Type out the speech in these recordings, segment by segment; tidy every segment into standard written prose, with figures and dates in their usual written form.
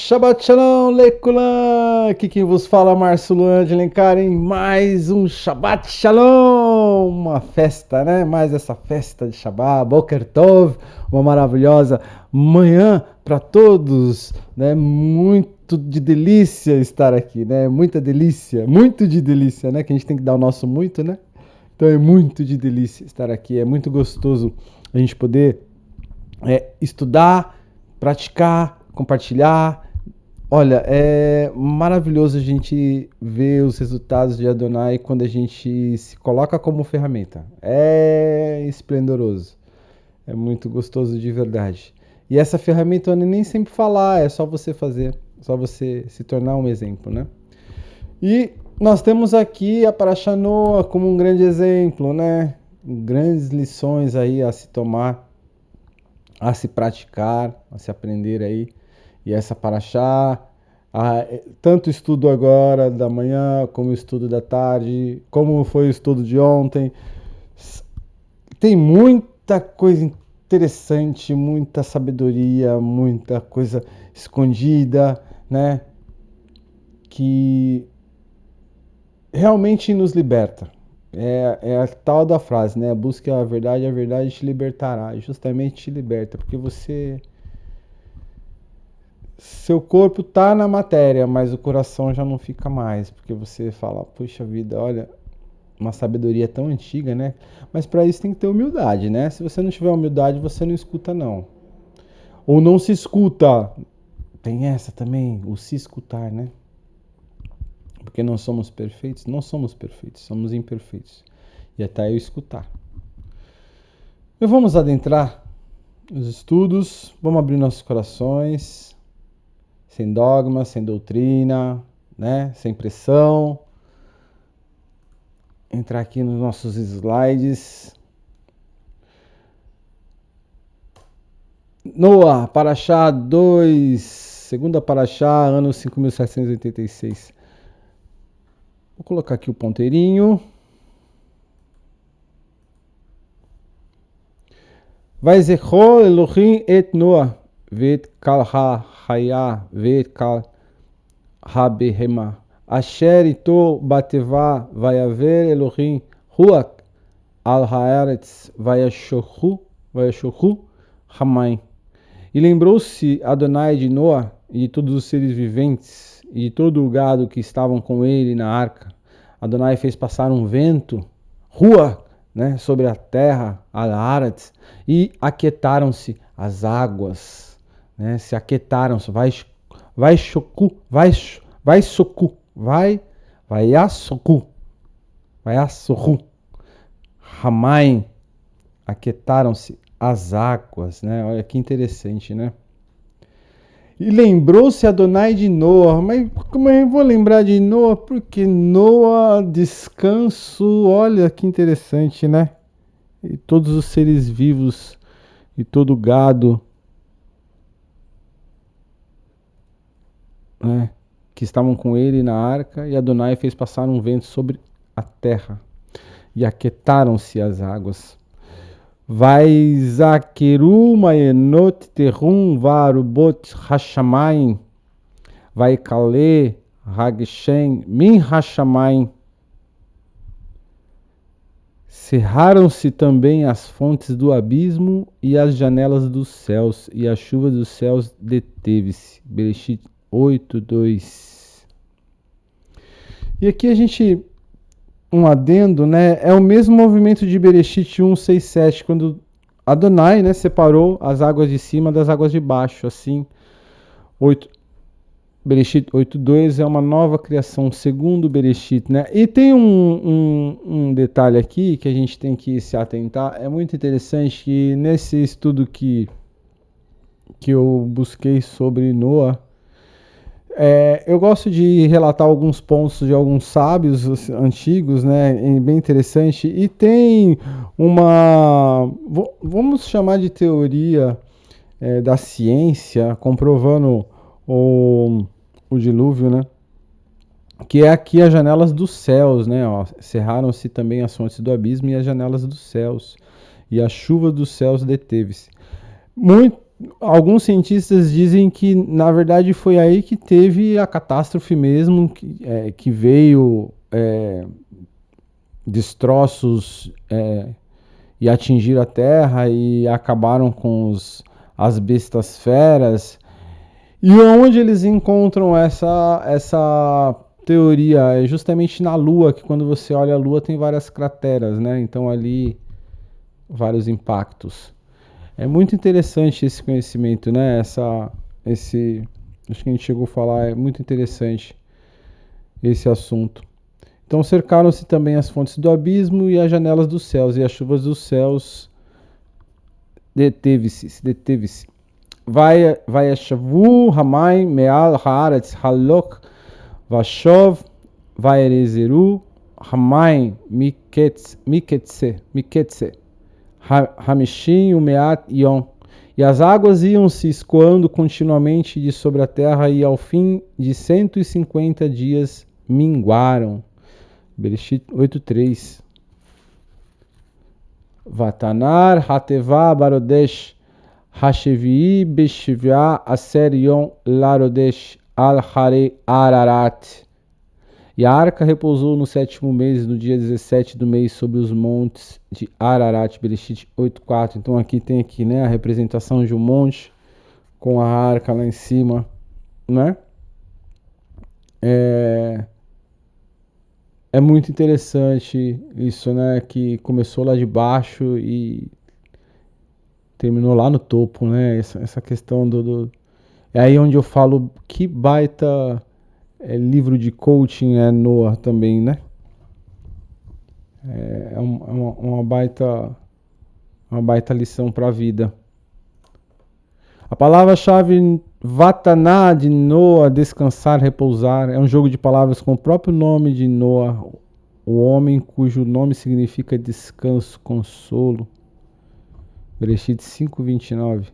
Shabbat Shalom, Leculan! Aqui quem vos fala é Márcio Luan de Alencar em mais um Shabbat Shalom! Uma festa, né? Mais essa festa de Shabbat, Boker Tov, uma maravilhosa manhã para todos, né? Muito de delícia estar aqui, né? Muita delícia, muito de delícia, né? Que a gente tem que dar o nosso muito, né? Então é muito de delícia estar aqui, é muito gostoso a gente poder estudar, praticar, compartilhar. Olha, é maravilhoso a gente ver os resultados de Adonai quando a gente se coloca como ferramenta. É esplendoroso. É muito gostoso de verdade. E essa ferramenta eu nem sempre falar, é só você fazer, só você se tornar um exemplo, né? E nós temos aqui a Parashá Noah como um grande exemplo, né? Grandes lições aí a se tomar, a se praticar, a se aprender aí. E essa Parashá, tanto o estudo agora da manhã, como o estudo da tarde, como foi o estudo de ontem, tem muita coisa interessante, muita sabedoria, muita coisa escondida, né? Que realmente nos liberta. É a tal da frase, né? Busque a verdade te libertará. Justamente te liberta, porque seu corpo tá na matéria, mas o coração já não fica mais, porque você fala, puxa vida, olha, uma sabedoria tão antiga, né? Mas para isso tem que ter humildade, né? Se você não tiver humildade, você não escuta não. Ou não se escuta. Tem essa também, o se escutar, né? Porque não somos perfeitos? Não somos perfeitos, somos imperfeitos. E até eu escutar. E vamos adentrar os estudos, vamos abrir nossos corações, sem dogma, sem doutrina, né? Sem pressão. Entrar aqui nos nossos slides. Noah, Parashá 2, segunda Parashá, ano 5786. Vou colocar aqui o ponteirinho. Vayzechor Elohim et Noah, veit kal ha-chaya, veit kal ha-behema. Asher ito bateva vayaver Elohim ruach al haaretz vayashochu hamayim. E lembrou-se Adonai de Noa e de todos os seres viventes e de todo o gado que estavam com ele na arca. Adonai fez passar um vento, rua, né, sobre a terra, al-haaretz, e aquietaram-se as águas, né, se aquietaram-se, vai assoku, Hamayim, aquietaram-se as águas, né? Olha que interessante, né? E lembrou-se Adonai de Noa, mas como eu vou lembrar de Noa? Porque Noa, descanso, olha que interessante, né? E todos os seres vivos e todo o gado, né, que estavam com ele na arca, e Adonai fez passar um vento sobre a terra, e aquietaram-se as águas. Vaizakeru maenot terrum varubot hashamayim, vaikale hagshen min hashamayim. Cerraram-se também as fontes do abismo e as janelas dos céus, e a chuva dos céus deteve-se. Bereshit 8:2. E aqui a gente, um adendo, né? É o mesmo movimento de Bereshit 1:6-7, quando Adonai, né, separou as águas de cima das águas de baixo, assim. Bereshit 8:2 é uma nova criação, segundo Bereshit, né? E tem um detalhe aqui que a gente tem que se atentar. É muito interessante que nesse estudo que eu busquei sobre Noah, eu gosto de relatar alguns pontos de alguns sábios antigos, né? Bem interessante. E tem vamos chamar de teoria da ciência, comprovando o dilúvio, né? Que é aqui as janelas dos céus, né? Cerraram-se também as fontes do abismo e as janelas dos céus. E a chuva dos céus deteve-se. Alguns cientistas dizem que, na verdade, foi aí que teve a catástrofe mesmo, que veio destroços e atingiram a Terra e acabaram com as bestas feras. E onde eles encontram essa teoria? É justamente na Lua, que quando você olha a Lua tem várias crateras, né? Então ali vários impactos. É muito interessante esse conhecimento, né? Acho que a gente chegou a falar, é muito interessante esse assunto. Então cercaram-se também as fontes do abismo e as janelas dos céus, e as chuvas dos céus deteve-se. וישבו המים מעל הארץ הלוק ושוב וירזרו המים מקצה 50 יום. E as águas iam se escoando continuamente de sobre a terra e ao fim de 150 dias minguaram. Bereshit 8:3. Vatanar Hateva Barodesh Hashevi Beshivya Aserion Larodesh Al-Hare Ararat. E a arca repousou no 7º mês, no dia 17 do mês, sobre os montes de Ararat, Bereshit 8:4. Então aqui tem né, a representação de um monte com a arca lá em cima, né? É muito interessante isso, né? Que começou lá de baixo e terminou lá no topo, né? Essa questão É aí onde eu falo que baita livro de coaching é Noah também, né? Uma baita lição para a vida. A palavra-chave Vataná de Noah, descansar, repousar, é um jogo de palavras com o próprio nome de Noah, o homem cujo nome significa descanso, consolo. Bereshit 5:29.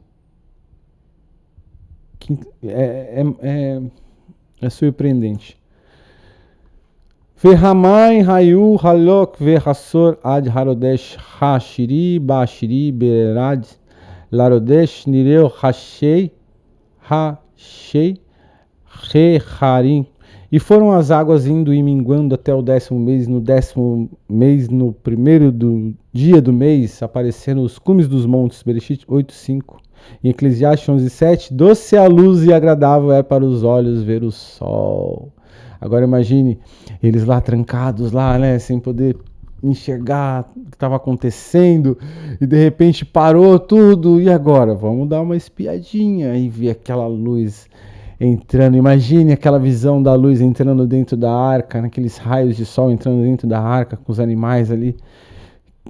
É surpreendente. Verhamai Hayu Halok Verhassor Ad Harodesh Hashiri Bashiri Berad Larodesh Nireu Hashei Reharim. E foram as águas indo e minguando até o 10º mês. No 10º mês, no primeiro dia do mês, apareceram os cumes dos montes. Bereshit 8:5. Em Eclesiastes 11:7, doce a luz e agradável é para os olhos ver o sol. Agora imagine eles lá trancados lá, né, sem poder enxergar o que estava acontecendo, e de repente parou tudo. E agora? Vamos dar uma espiadinha e ver aquela luz entrando. Imagine aquela visão da luz entrando dentro da arca, naqueles raios de sol entrando dentro da arca com os animais ali.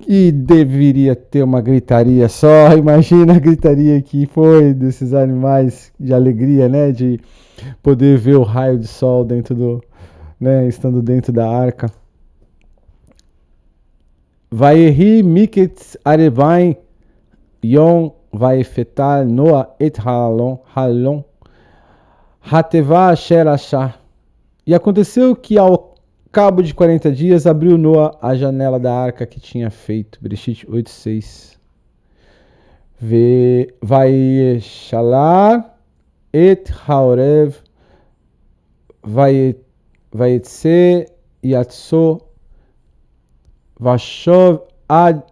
E deveria ter uma gritaria só. Imagina a gritaria que foi desses animais de alegria, né? De poder ver o raio de sol dentro né? Estando dentro da arca. Vayehi miketz arevain yom vayefetal noa et halon hateva asher achar. E aconteceu que ao cabo de 40 dias abriu Noa a janela da arca que tinha feito. Bereshit 8:6. Vayeshalar et haorev vayetse yatso vashov ad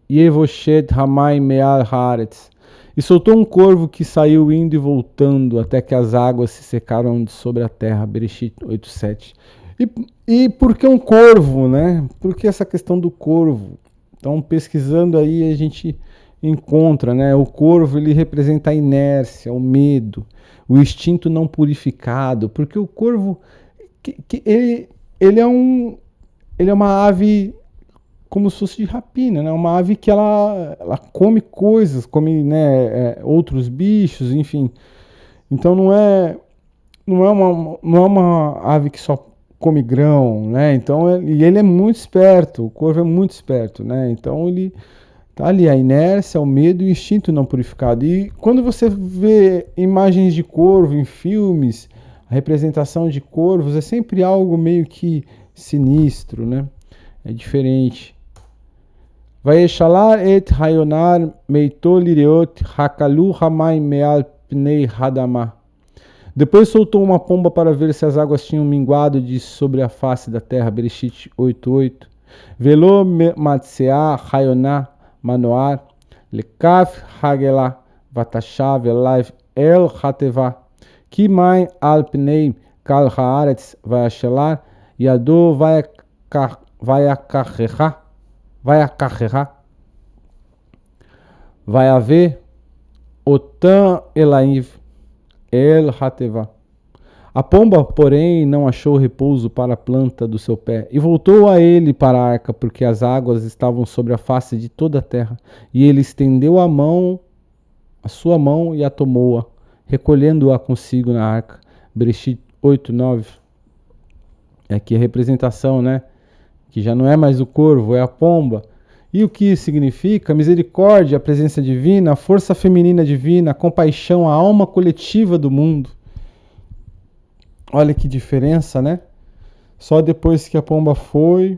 yevoshet hamay meal haaretz. E soltou um corvo que saiu indo e voltando até que as águas se secaram de sobre a terra. Bereshit 8:7. E por que um corvo, né? Por que essa questão do corvo? Então, pesquisando aí, a gente encontra, né? O corvo, ele representa a inércia, o medo, o instinto não purificado, porque o corvo, ele é uma ave como se fosse de rapina, né? Uma ave que ela come coisas, come, né, outros bichos, enfim. Então não é uma ave que só come grão, né? Então ele é muito esperto, o corvo é muito esperto, né? Então ele tá ali a inércia, o medo e o instinto não purificado. E quando você vê imagens de corvo em filmes, a representação de corvos é sempre algo meio que sinistro, né? É diferente. Vayeshalar et hayonar meito lireot hakalu hamai meal pnei hadamah. Depois soltou uma pomba para ver se as águas tinham minguado de sobre a face da terra. Bereshit 8:8. Velo matsea hayoná manoar lekaf hagela vatashav elaiv el hateva kimai al pnei kal haaretz vayashelar yado vayakachecha vayave otam elaiv El Hateva. A pomba, porém, não achou repouso para a planta do seu pé, e voltou a ele para a arca, porque as águas estavam sobre a face de toda a terra. E ele estendeu a sua mão, e a tomou-a, recolhendo-a consigo na arca. Bereshit 8:9. Aqui a representação, né? Que já não é mais o corvo, é a pomba. E o que significa? Misericórdia, a presença divina, a força feminina divina, a compaixão, a alma coletiva do mundo. Olha que diferença, né? Só depois que a pomba foi,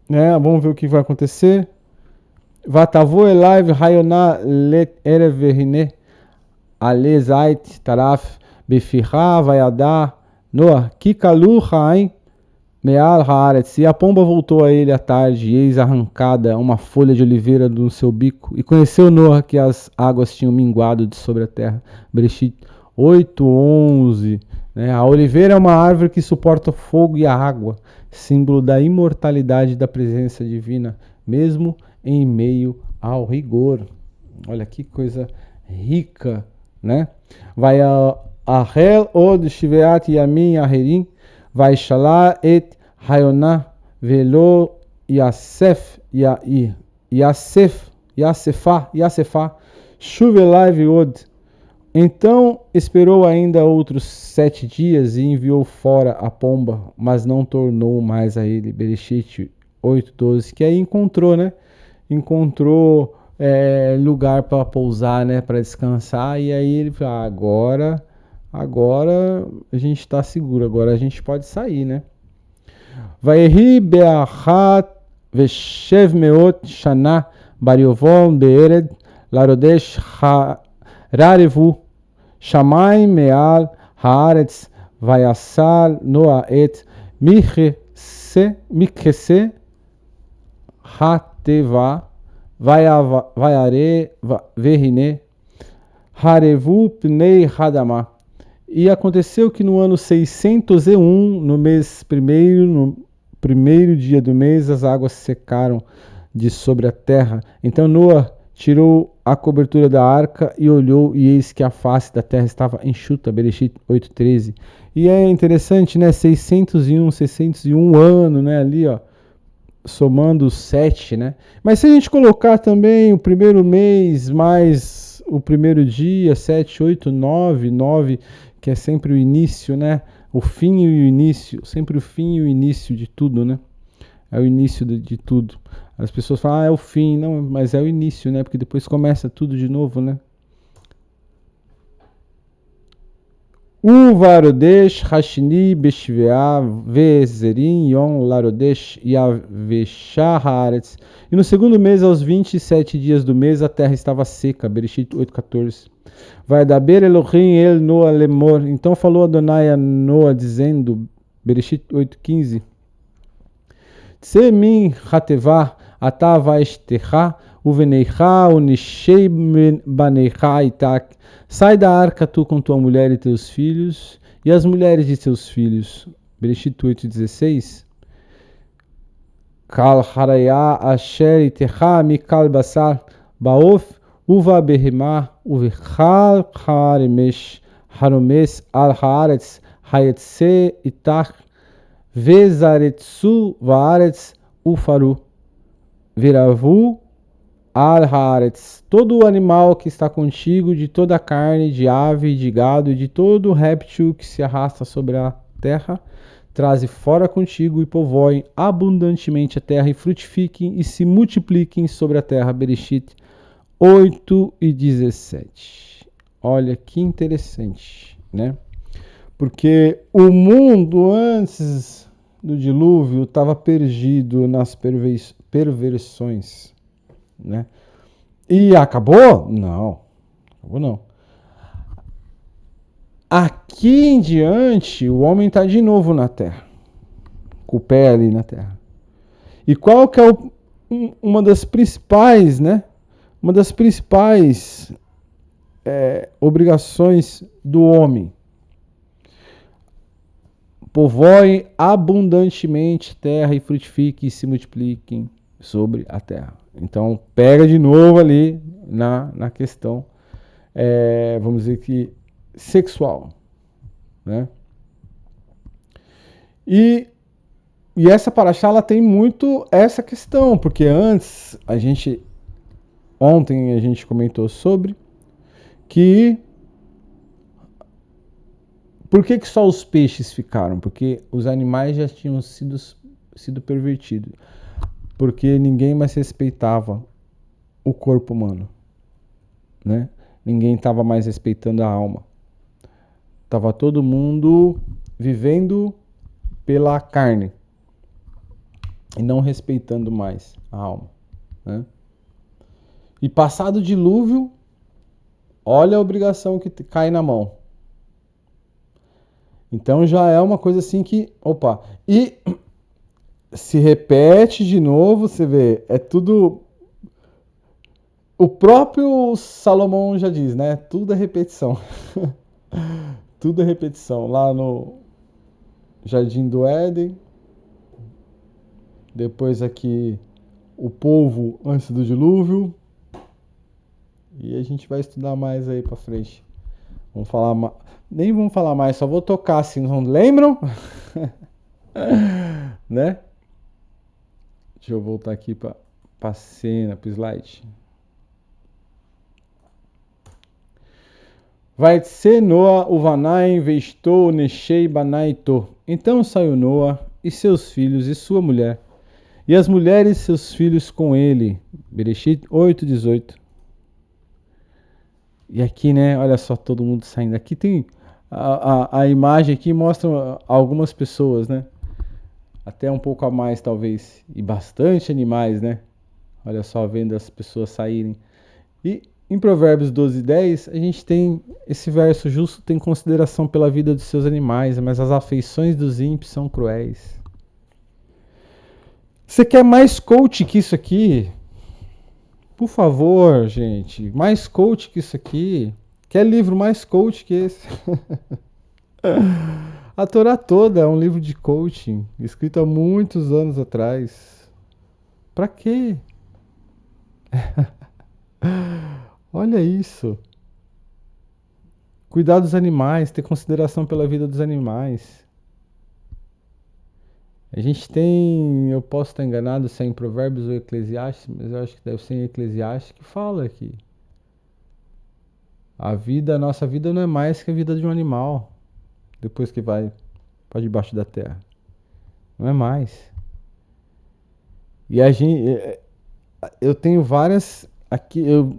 né? Vamos ver o que vai acontecer. Vatavo elaiv hayoná let erev verine ale zait taraf beficha vayadá noah kikalu haim Meal Haaretz, e a pomba voltou a ele à tarde, e eis arrancada uma folha de oliveira do seu bico, e conheceu Noah que as águas tinham minguado de sobre a terra. Bereshit 8:11. A oliveira é uma árvore que suporta o fogo e a água, símbolo da imortalidade da presença divina, mesmo em meio ao rigor. Olha que coisa rica, né? Vai a Hel od shiveat yamin aherim, vai shalar et hayoná velo Yasefá chuvelai viod. Então esperou ainda outros 7 dias e enviou fora a pomba, mas não tornou mais a ele. Bereshit 8:12, que aí encontrou, né? Encontrou lugar para pousar, né? Para descansar, e aí ele falou, agora a gente está seguro, agora a gente pode sair, né? Vayehi be'achat veshev meot shana bariovon be'ered larodesh rarevu shamay me'al haaretz vayasal noa et mikhese hateva vayare verine harevu pnei hadamah. E aconteceu que no ano 601, no mês primeiro, no primeiro dia do mês, as águas secaram de sobre a terra. Então Noa tirou a cobertura da arca e olhou, e eis que a face da terra estava enxuta. Bereshit 8:13. E é interessante, né? 601 ano, né? Ali, ó, somando 7, né? Mas se a gente colocar também o primeiro mês mais o primeiro dia, 7, 8, 9, que é sempre o início, né? O fim e o início, sempre o fim e o início de tudo, né? É o início de tudo. As pessoas falam, é o fim, não, mas é o início, né? Porque depois começa tudo de novo, né? Varodesh Hashni Beshvea Vezerim Yom Larodesh Yaveshah Haaretz. E no segundo mês, aos 27 dias do mês, a terra estava seca. Bereshit 8:14. Vai daber Elohim el Noa lemor. Então falou Adonai a Noa dizendo, Bereshit 8:15. Tse min hatevah ata vaeshtecha uveneicha unishei baneicha itak. Sai da arca tu com tua mulher e teus filhos, e as mulheres de teus filhos. Bereshit 8:16. Kal haraya asher itecha mikal basar baof uva behemah uvechal haremesh haromes al haaretz hayetse itach vezaretsu vaaretz ufaru viravu Al-Haaretz, todo o animal que está contigo, de toda a carne, de ave, de gado, e de todo réptil que se arrasta sobre a terra, traze fora contigo e povoem abundantemente a terra, e frutifiquem e se multipliquem sobre a terra. Bereshit 8:17. Olha que interessante, né? Porque o mundo antes do dilúvio estava perdido nas perversões. né? E acabou? Não, acabou não. Aqui em diante, o homem está de novo na Terra, com o pé ali na Terra. E qual que é uma das principais, né? Uma das principais obrigações do homem? Povoem abundantemente terra e frutifiquem e se multipliquem sobre a terra. Então, pega de novo ali na questão, vamos dizer que, sexual, né? E essa paraxá, ela tem muito essa questão, porque ontem a gente comentou sobre que por que só os peixes ficaram? Porque os animais já tinham sido pervertidos. Porque ninguém mais respeitava o corpo humano, né? Ninguém estava mais respeitando a alma. Tava todo mundo vivendo pela carne e não respeitando mais a alma, né? E passado o dilúvio, olha a obrigação que cai na mão. Então já é uma coisa assim que, opa, e se repete de novo, você vê, é tudo. O próprio Salomão já diz, né? Tudo é repetição. Tudo é repetição. Lá no Jardim do Éden, depois aqui o povo antes do dilúvio, e a gente vai estudar mais aí pra frente. Vamos falar nem vamos falar mais, só vou tocar assim, não lembram? Né? Deixa eu voltar aqui pra cena, pro slide. Vai ser Noa, Uvanai, Vestou, Nechei, Banaito. Então saiu Noa e seus filhos e sua mulher, e as mulheres e seus filhos com ele. Bereshit 8:18. E aqui, né, olha só, todo mundo saindo. Aqui tem a imagem aqui mostra algumas pessoas, né? Até um pouco a mais, talvez. E bastante animais, né? Olha só, vendo as pessoas saírem. E em Provérbios 12:10, a gente tem esse verso: justo tem consideração pela vida dos seus animais, mas as afeições dos ímpios são cruéis. Você quer mais coach que isso aqui? Por favor, gente, mais coach que isso aqui. Quer livro mais coach que esse? A Torá toda é um livro de coaching, escrito há muitos anos atrás. Pra quê? Olha isso. Cuidar dos animais, ter consideração pela vida dos animais. A gente tem, eu posso estar enganado se é em Provérbios ou Eclesiastes, mas eu acho que deve ser em Eclesiastes que fala aqui. A nossa vida não é mais que a vida de um animal, depois que vai para debaixo da terra. Não é mais. E a gente, eu tenho várias aqui, eu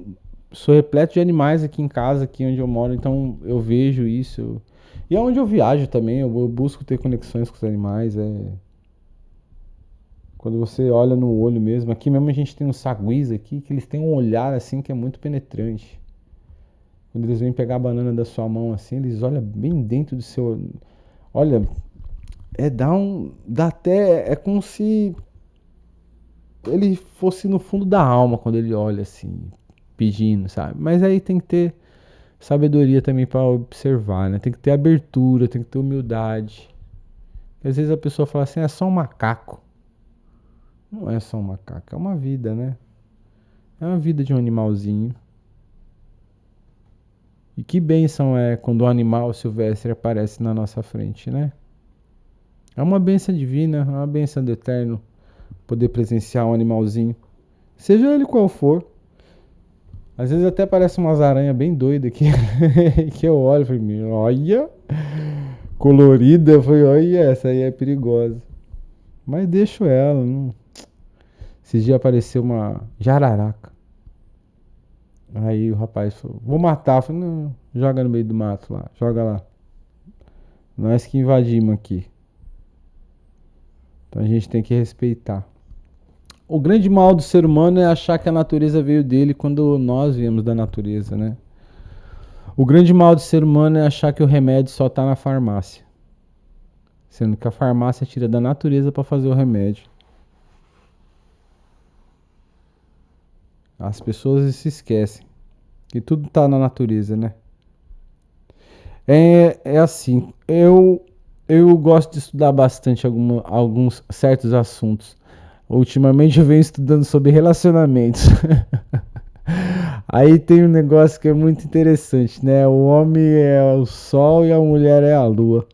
sou repleto de animais aqui em casa, aqui onde eu moro, então eu vejo isso. E é onde eu viajo também, eu busco ter conexões com os animais. Quando você olha no olho mesmo, aqui mesmo a gente tem uns saguis aqui, que eles têm um olhar assim que é muito penetrante. Quando eles vêm pegar a banana da sua mão assim, eles olham bem dentro do seu. Olha, dá até. É como se ele fosse no fundo da alma quando ele olha assim, pedindo, sabe? Mas aí tem que ter sabedoria também para observar, né? Tem que ter abertura, tem que ter humildade. Às vezes a pessoa fala assim, é só um macaco. Não é só um macaco, é uma vida, né? É uma vida de um animalzinho. E que bênção é quando um animal silvestre aparece na nossa frente, né? É uma bênção divina, é uma bênção do Eterno poder presenciar um animalzinho, seja ele qual for. Às vezes até parece umas aranhas bem doidas aqui, que eu olho e falei, olha, colorida, eu falei, olha, essa aí é perigosa. Mas deixo ela, não. Esses dias apareceu uma jararaca. Aí o rapaz falou, vou matar. Eu falei, não, joga no meio do mato lá, joga lá. Nós que invadimos aqui. Então a gente tem que respeitar. O grande mal do ser humano é achar que a natureza veio dele quando nós viemos da natureza, né? O grande mal do ser humano é achar que o remédio só está na farmácia. Sendo que a farmácia tira da natureza para fazer o remédio. As pessoas se esquecem que tudo está na natureza, né? É assim, eu gosto de estudar bastante alguns certos assuntos. Ultimamente eu venho estudando sobre relacionamentos. Aí tem um negócio que é muito interessante, né? O homem é o sol e a mulher é a lua.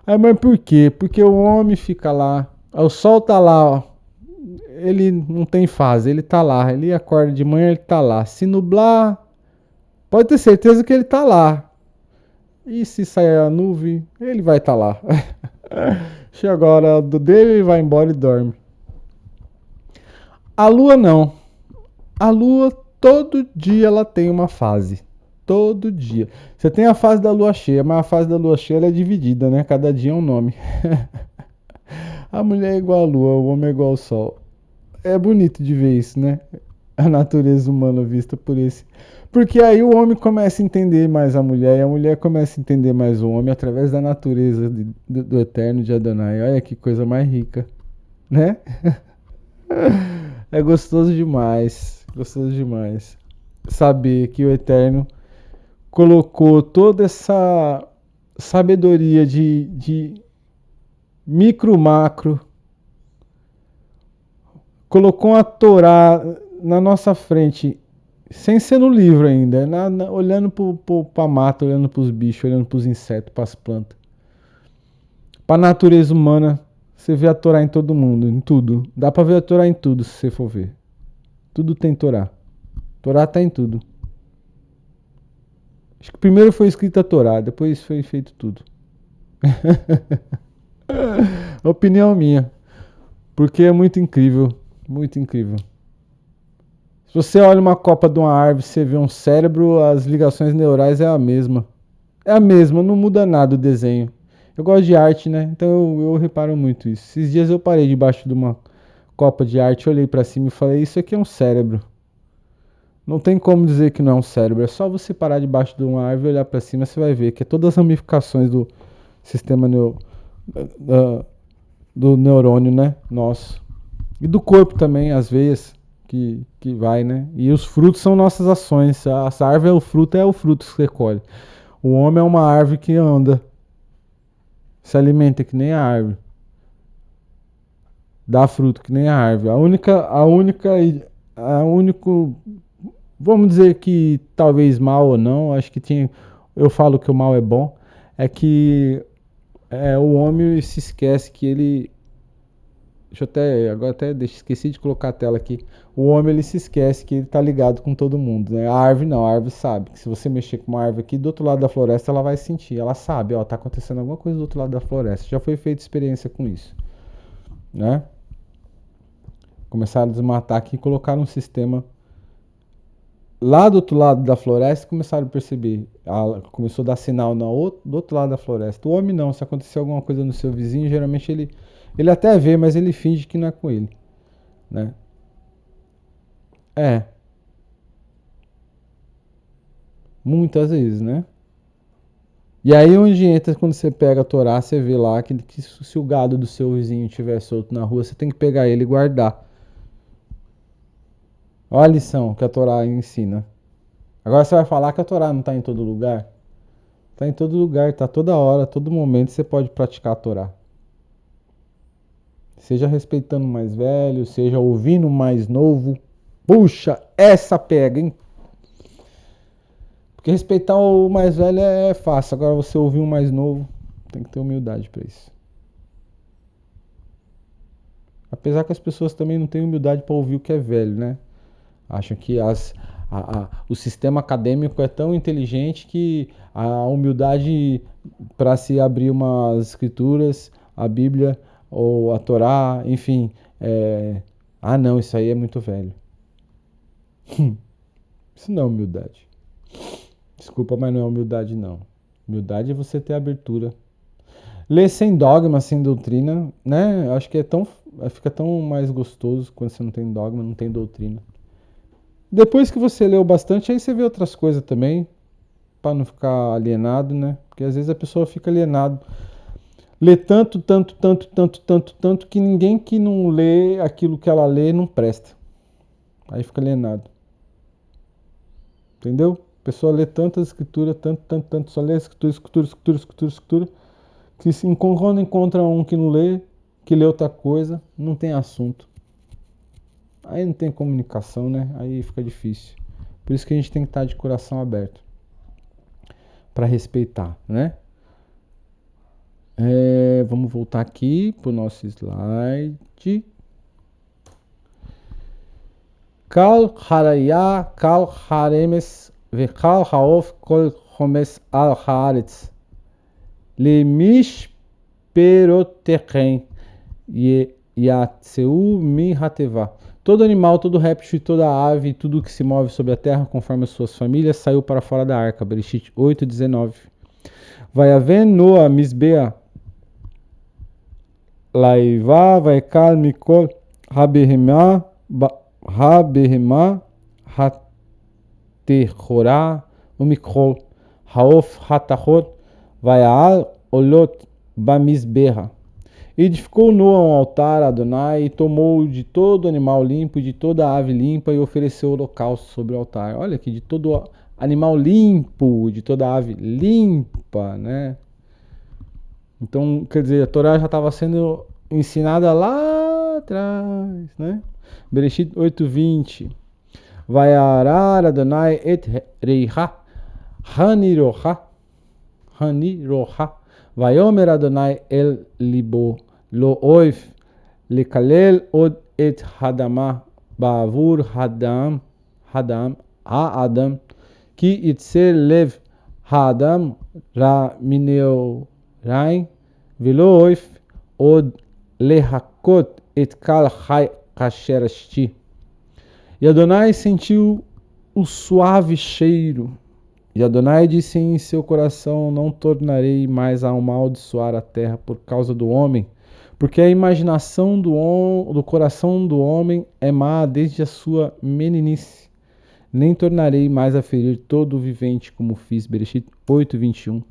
Aí, mas por quê? Porque o homem fica lá, o sol tá lá, ó. Ele não tem fase, ele tá lá. Ele acorda de manhã, ele tá lá. Se nublar, pode ter certeza que ele tá lá. E se sair a nuvem, ele vai estar lá. Chega a hora do dele, ele vai embora e dorme. A lua não. A lua, todo dia ela tem uma fase. Todo dia. Você tem a fase da lua cheia, mas a fase da lua cheia ela é dividida, né? Cada dia é um nome. A mulher é igual à lua, o homem é igual ao sol. É bonito de ver isso, né? A natureza humana vista por esse. Porque aí o homem começa a entender mais a mulher e a mulher começa a entender mais o homem através da natureza do eterno de Adonai. Olha que coisa mais rica, né? É gostoso demais, gostoso demais saber que o eterno colocou toda essa sabedoria de micro macro, colocou a Torá na nossa frente, sem ser no livro ainda, olhando para a mata, olhando para os bichos, olhando para os insetos, para as plantas. Para a natureza humana, você vê a Torá em todo mundo, em tudo. Dá para ver a Torá em tudo, se você for ver. Tudo tem Torá. Torá está em tudo. Acho que primeiro foi escrita a Torá, depois foi feito tudo. Opinião minha. Porque é muito incrível. Muito incrível. Se você olha uma copa de uma árvore, você vê um cérebro, as ligações neurais é a mesma. É a mesma, não muda nada o desenho. Eu gosto de arte, né? Então eu reparo muito isso. Esses dias eu parei debaixo de uma copa de arte, olhei para cima e falei: Isso aqui é um cérebro. Não tem como dizer que não é um cérebro. É só você parar debaixo de uma árvore e olhar para cima, você vai ver que é todas as ramificações do sistema do neurônio, né? Nosso. E do corpo também, as veias que vai, né? E os frutos são nossas ações. A árvore é o fruto que você colhe. O homem é uma árvore que anda. Se alimenta que nem a árvore. Dá fruto que nem a árvore. A único, vamos dizer que talvez mal ou não, acho que tinha, eu falo que o mal é bom, é que o homem se esquece que ele, esqueci de colocar a tela aqui. O homem ele se esquece que ele tá ligado com todo mundo, né? A árvore não, a árvore sabe que se você mexer com uma árvore aqui do outro lado da floresta, ela vai sentir, ela sabe, ó, tá acontecendo alguma coisa do outro lado da floresta. Já foi feita experiência com isso, né? Começaram a desmatar aqui e colocaram um sistema lá do outro lado da floresta e começaram a perceber. Começou a dar sinal do outro lado da floresta. O homem não, se acontecer alguma coisa no seu vizinho, geralmente ele até vê, mas ele finge que não é com ele, né? É, muitas vezes, né? E aí onde entra, quando você pega a Torá, você vê lá que se o gado do seu vizinho estiver solto na rua, você tem que pegar ele e guardar. Olha a lição que a Torá ensina. Agora você vai falar que a Torá não está em todo lugar? Está em todo lugar, está toda hora, todo momento você pode praticar a Torá. Seja respeitando o mais velho, seja ouvindo o mais novo. Puxa, essa pega, hein? Porque respeitar o mais velho é fácil. Agora você ouvir um mais novo, tem que ter humildade para isso. Apesar que as pessoas também não têm humildade para ouvir o que é velho, né? Acham que o sistema acadêmico é tão inteligente que a humildade para se abrir umas escrituras, a Bíblia ou a Torá, enfim, não, isso aí é muito velho. Isso não é humildade. Desculpa, mas não é humildade não. Humildade é você ter abertura. Ler sem dogma, sem doutrina, né? Acho que é tão fica tão mais gostoso quando você não tem dogma, não tem doutrina. Depois que você leu bastante, aí você vê outras coisas também, para não ficar alienado, né? Porque às vezes a pessoa fica alienado. Lê tanto, que ninguém que não lê aquilo que ela lê não presta. Aí fica alienado. Entendeu? A pessoa lê tantas escrituras, tanto, só lê escritura, que quando encontra um que não lê, que lê outra coisa, não tem assunto. Aí não tem comunicação, né? Aí fica difícil. Por isso que a gente tem que estar de coração aberto. Para respeitar, né? Vamos voltar aqui pro nosso slide. Kal haraya, kal haremes, vekal haof kol homes al haaretz. Lemish perotechem, yatseu mi hateva. Todo animal, todo réptil, toda ave, tudo que se move sobre a terra, conforme as suas famílias, saiu para fora da arca. Bereshit 8:19. Vai haver Noa misbea laiva, vai kal mikol habehema hatechorá umikol haof hatachor vai al olot bamisberra. Edificou Noa um altar a Adonai e tomou de todo animal limpo e de toda ave limpa e ofereceu holocausto sobre o altar. Olha aqui, de todo animal limpo, de toda ave limpa, né? Então, quer dizer, a Torá já estava sendo ensinada lá atrás, né? Bereshit 8:20. Vai arar Adonai et reiha haniroha Vayomer Adonai el libo lo oif lekalel od et hadama ba'avur hadam ha'adam ki itzer lev ha'adam ra mineo rain velo oif od lehakot et kal chai kasher ashti. E Adonai sentiu o suave cheiro. E Adonai disse em seu coração: não tornarei mais a amaldiçoar a terra por causa do homem, porque a imaginação do coração do homem é má desde a sua meninice. Nem tornarei mais a ferir todo o vivente como fiz. Bereshit 8:21.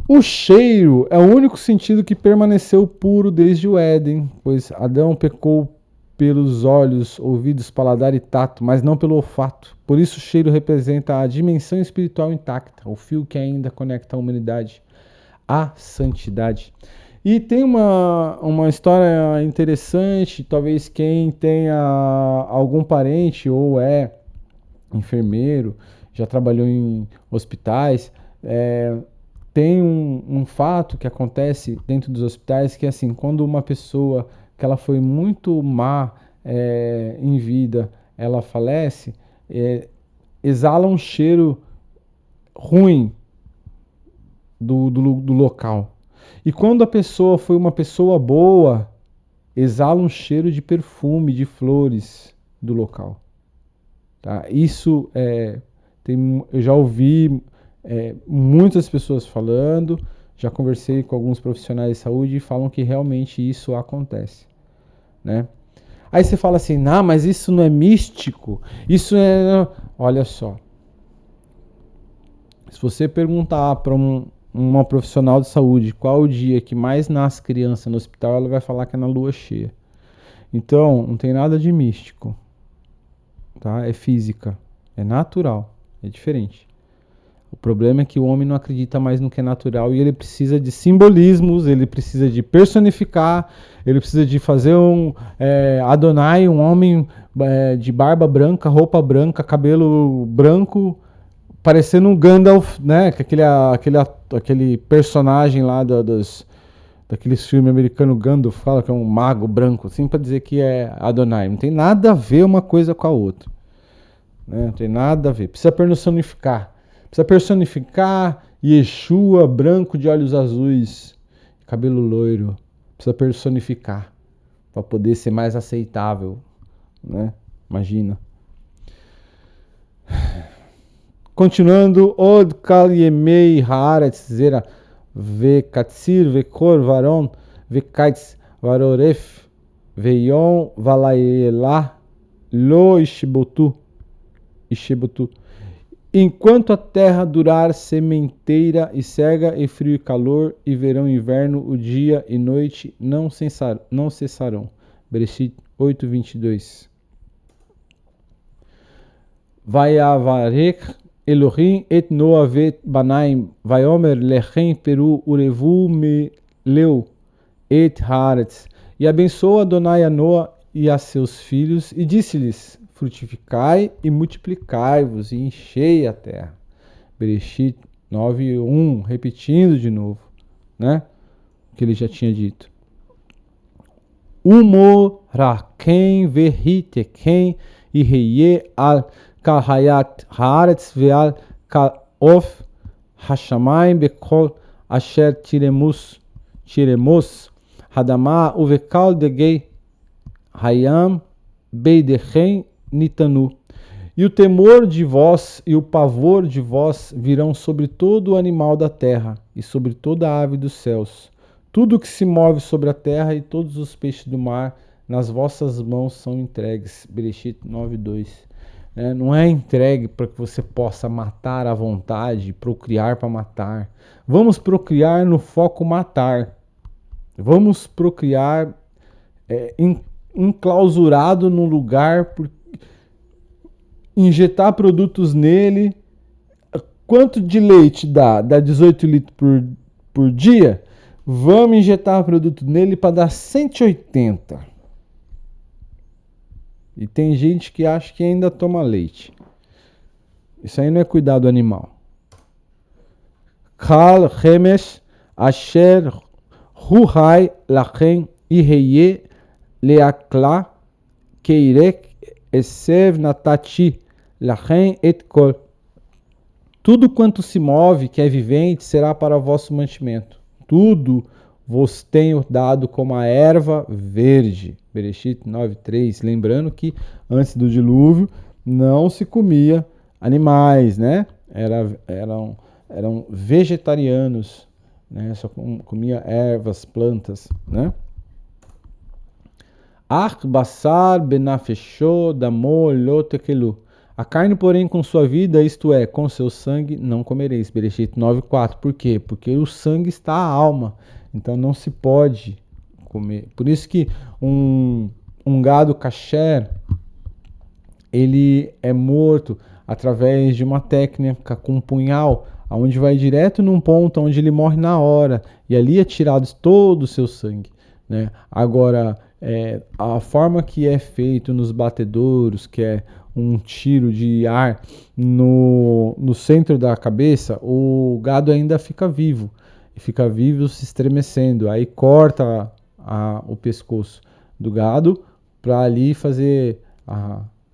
O cheiro é o único sentido que permaneceu puro desde o Éden, pois Adão pecou pelos olhos, ouvidos, paladar e tato, mas não pelo olfato. Por isso o cheiro representa a dimensão espiritual intacta, o fio que ainda conecta a humanidade à santidade. E tem uma história interessante, talvez quem tenha algum parente ou é enfermeiro, já trabalhou em hospitais, tem um fato que acontece dentro dos hospitais que é assim, quando uma pessoa que ela foi muito má em vida, ela falece, exala um cheiro ruim do local. E quando a pessoa foi uma pessoa boa, exala um cheiro de perfume, de flores do local. Tá? Isso eu já ouvi muitas pessoas falando, já conversei com alguns profissionais de saúde e falam que realmente isso acontece. Né? Aí você fala assim, não, mas isso não é místico, isso é... Olha só, se você perguntar para uma profissional de saúde qual o dia que mais nasce criança no hospital, ela vai falar que é na lua cheia. Então, não tem nada de místico, tá? É física, é natural, é diferente. O problema é que o homem não acredita mais no que é natural e ele precisa de simbolismos, ele precisa de personificar, ele precisa de fazer Adonai, um homem de barba branca, roupa branca, cabelo branco, parecendo um Gandalf, né? Aquele personagem lá daquele filme americano Gandalf, fala que é um mago branco, assim, para dizer que é Adonai. Não tem nada a ver uma coisa com a outra. Né? Não tem nada a ver. Precisa personificar. Precisa personificar Yeshua, branco de olhos azuis, cabelo loiro. Precisa personificar para poder ser mais aceitável, né? Imagina. Continuando, Od kal yemei haaretz zera vekatsir vekor varon vekaitz varoref veion valaelah lo ishibotu. Enquanto a terra durar sementeira e cega, e frio e calor, e verão e inverno, o dia e noite não cessarão. Bereshit 8:22. Vayavarech Elohim et Noah vet banaim, vayomer lechem peru urevu meleu et haaretz. E abençoou Adonai a Noa e a seus filhos, e disse-lhes: frutificai e multiplicai-vos, e enchei a terra. Bereshit 9:1, repetindo de novo, né? O que ele já tinha dito. Umorakem veritekem iheye al kahayat haaretz veal kaof hashamayim bekol asher tiremos hadamah uvekal degei hayam beidechem nitanu. E o temor de vós e o pavor de vós virão sobre todo o animal da terra e sobre toda a ave dos céus. Tudo que se move sobre a terra e todos os peixes do mar nas vossas mãos são entregues. Bereshit 9:2. Não é entregue para que você possa matar à vontade, procriar para matar. Vamos procriar no foco matar. Vamos procriar enclausurado num lugar, injetar produtos nele. Quanto de leite dá? Dá 18 litros por dia? Vamos injetar produto nele para dar 180. E tem gente que acha que ainda toma leite. Isso aí não é cuidar do animal. Kal Remesh Asher Ruhai Lachem Iheye Leakla Keirek Esev Natati Lachem Et Kol. Tudo quanto se move, que é vivente, será para vosso mantimento. Tudo vos tenho dado como a erva verde. Bereshit 9:3. Lembrando que antes do dilúvio não se comia animais, né? Eram vegetarianos, né? Só comia ervas, plantas, né? Ach basar benafesho damo lotekelu. A carne, porém, com sua vida, isto é, com seu sangue, não comereis. Bereshit 9:4. Por quê? Porque o sangue está a alma. Então não se pode comer. Por isso que um gado kasher, ele é morto através de uma técnica com um punhal, onde vai direto num ponto onde ele morre na hora. E ali é tirado todo o seu sangue, né? Agora, a forma que é feito nos batedouros, que é um tiro de ar no centro da cabeça, o gado ainda fica vivo. E fica vivo se estremecendo. Aí corta o pescoço do gado para ali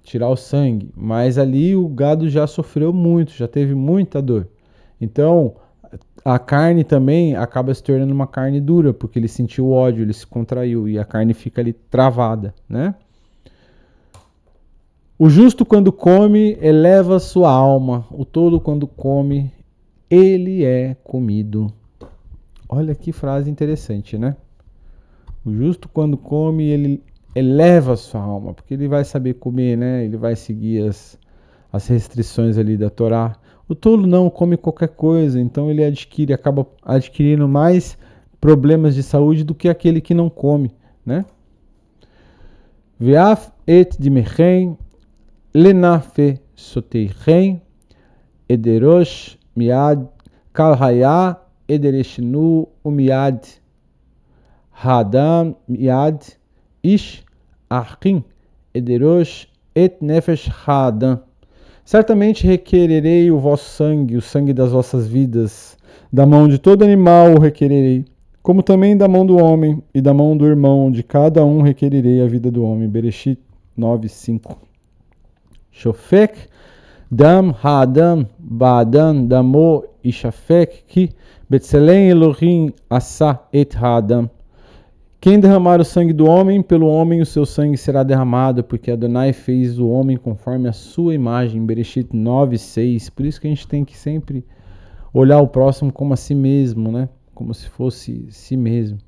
tirar o sangue. Mas ali o gado já sofreu muito, já teve muita dor. Então a carne também acaba se tornando uma carne dura, porque ele sentiu ódio, ele se contraiu e a carne fica ali travada, né? O justo, quando come, eleva sua alma. O tolo, quando come, ele é comido. Olha que frase interessante, né? O justo, quando come, ele eleva sua alma, porque ele vai saber comer, né? Ele vai seguir as restrições ali da Torá. O tolo não come qualquer coisa, então ele acaba adquirindo mais problemas de saúde do que aquele que não come, né? Ve'af et dimechem lenafe soteichem ederosh miad kalhaya edereshnu umiad hadam miad ish achim ederosh et nefesh hadam. Certamente requererei o vosso sangue, o sangue das vossas vidas, da mão de todo animal o requererei, como também da mão do homem e da mão do irmão, de cada um requererei a vida do homem. Bereshit 9:5. Shofek dam ha'adam ba'adam damo ishafek ki betzelem Elohim asa et ha'adam. Quem derramar o sangue do homem, pelo homem o seu sangue será derramado, porque Adonai fez o homem conforme a sua imagem. Bereshit 9:6. Por isso que a gente tem que sempre olhar o próximo como a si mesmo, né? Como se fosse si mesmo.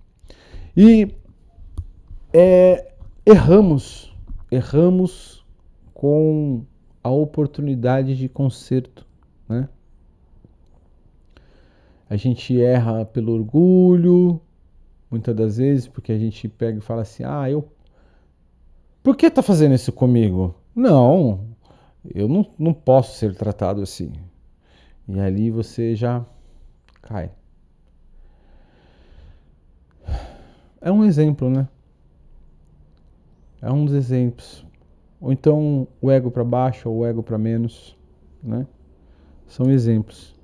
E erramos com a oportunidade de conserto, né? A gente erra pelo orgulho, muitas das vezes, porque a gente pega e fala assim, por que tá fazendo isso comigo? Não, eu não posso ser tratado assim. E ali você já cai. É um exemplo, né? É um dos exemplos. Ou então o ego para baixo ou o ego para menos, né? São exemplos.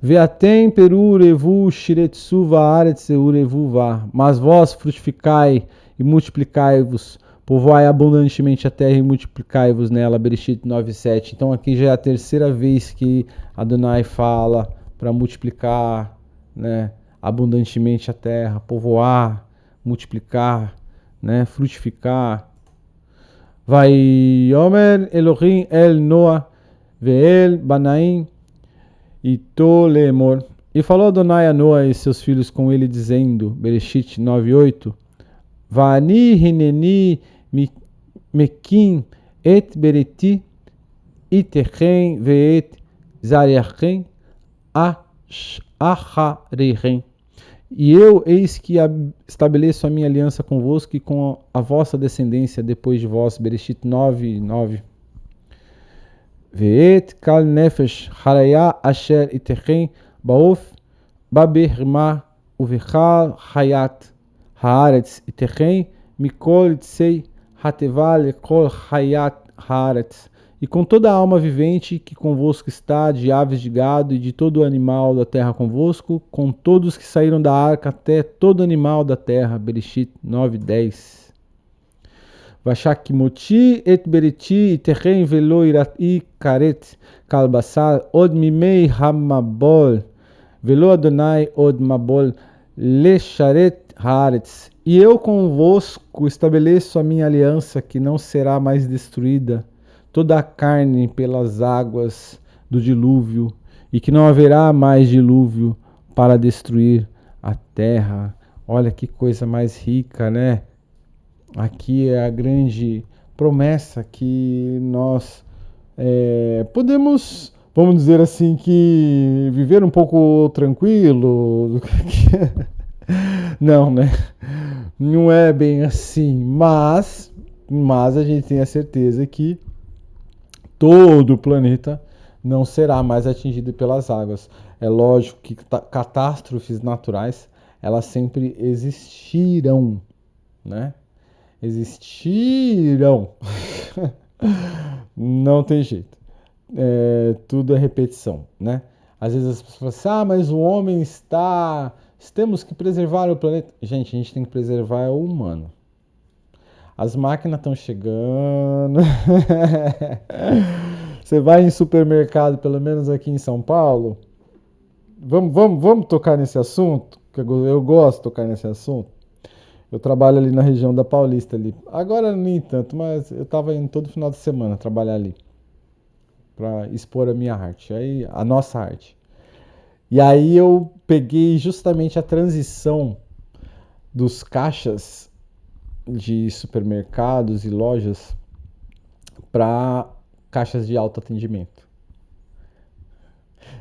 Veatem peru urevu shiretsu vaaretsu urevu va. Mas vós frutificai e multiplicai-vos, povoai abundantemente a terra e multiplicai-vos nela. Bereshit 9:7. Então aqui já é a terceira vez que Adonai fala para multiplicar, né, abundantemente a terra, povoar, multiplicar, né, frutificar. Vai Omer Elohim el Noah ve'el Banaim e Tolemor. E falou Adonai a Noa e seus filhos com ele, dizendo, Bereshit 9:8, Vani hineni mekim et bereti itechem veet zariachem acharichem. E eu, eis que estabeleço a minha aliança convosco e com a vossa descendência depois de vós. Bereshit 9:9. Veet kal nefesh haraya asher itechem baof babirma uvechal hayat haaretz itechem mikol itzei hateva lekol hayat haaretz. E com toda a alma vivente que convosco está, de aves de gado e de todo animal da terra convosco, com todos que saíram da arca até todo animal da terra. Bereshit 9:10. Vashakimoti et beriti itechem velo irati karet kalbasar od mimei hamabol velo Adonai od mabol lesharet haaretz. E eu convosco estabeleço a minha aliança que não será mais destruída toda a carne pelas águas do dilúvio, e que não haverá mais dilúvio para destruir a terra. Olha que coisa mais rica, né? Aqui é a grande promessa que nós podemos, vamos dizer assim, que viver um pouco tranquilo. Não, né? Não é bem assim, mas a gente tem a certeza que todo o planeta não será mais atingido pelas águas. É lógico que catástrofes naturais, elas sempre existiram, né? Existiram. Não tem jeito. Tudo é repetição, né? Às vezes as pessoas falam assim, mas o homem está... Temos que preservar o planeta. Gente, a gente tem que preservar o humano. As máquinas estão chegando. Você vai em supermercado, pelo menos aqui em São Paulo. Vamos tocar nesse assunto? Que eu gosto de tocar nesse assunto. Eu trabalho ali na região da Paulista ali. Agora nem tanto, mas eu tava indo todo final de semana trabalhar ali para expor a minha arte, aí a nossa arte. E aí eu peguei justamente a transição dos caixas de supermercados e lojas para caixas de autoatendimento.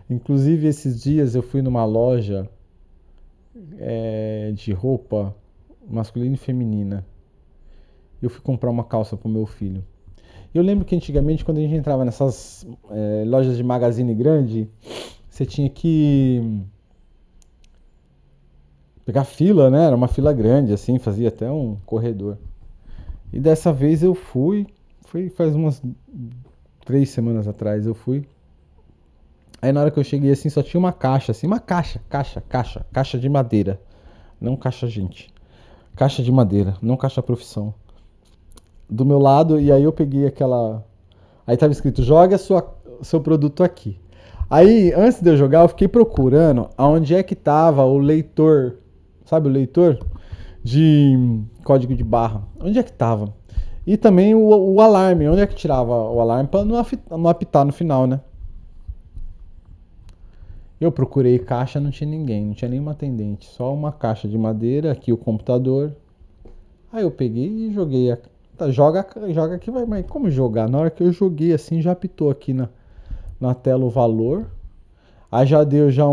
Inclusive esses dias eu fui numa loja de roupa masculina e feminina. Eu fui comprar uma calça pro meu filho. Eu lembro que antigamente, quando a gente entrava nessas lojas de magazine grande, você tinha que pegar fila, né? Era uma fila grande, assim, fazia até um corredor. E dessa vez eu fui faz umas 3 semanas atrás eu fui. Aí na hora que eu cheguei assim, só tinha uma caixa, assim, uma caixa de madeira. Não caixa gente. Caixa de madeira, não caixa profissão. Do meu lado, e aí eu peguei aquela... Aí tava escrito, joga seu produto aqui. Aí, antes de eu jogar, eu fiquei procurando aonde é que tava o leitor, sabe o leitor? De código de barra. Onde é que tava? E também o alarme, onde é que tirava o alarme pra não apitar no final, né? Eu procurei caixa, não tinha ninguém, não tinha nenhuma atendente. Só uma caixa de madeira, aqui o computador. Aí eu peguei e joguei. Tá, joga aqui, vai, mas como jogar? Na hora que eu joguei assim, já apitou aqui na tela o valor. Aí já deu já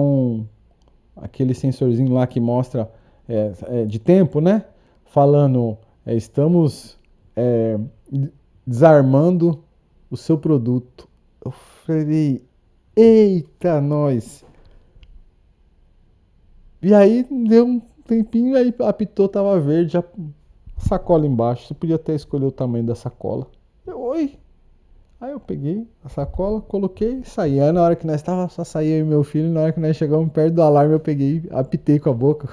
aquele sensorzinho lá que mostra de tempo, né? Falando, estamos é, desarmando o seu produto. Eu falei, eita, nós! E aí deu um tempinho, aí apitou, tava verde, a sacola embaixo. Você podia até escolher o tamanho da sacola. Oi! Aí eu peguei a sacola, coloquei e saí. Aí na hora que nós estava, só saía eu e meu filho. Na hora que nós chegamos perto do alarme, eu peguei, apitei com a boca.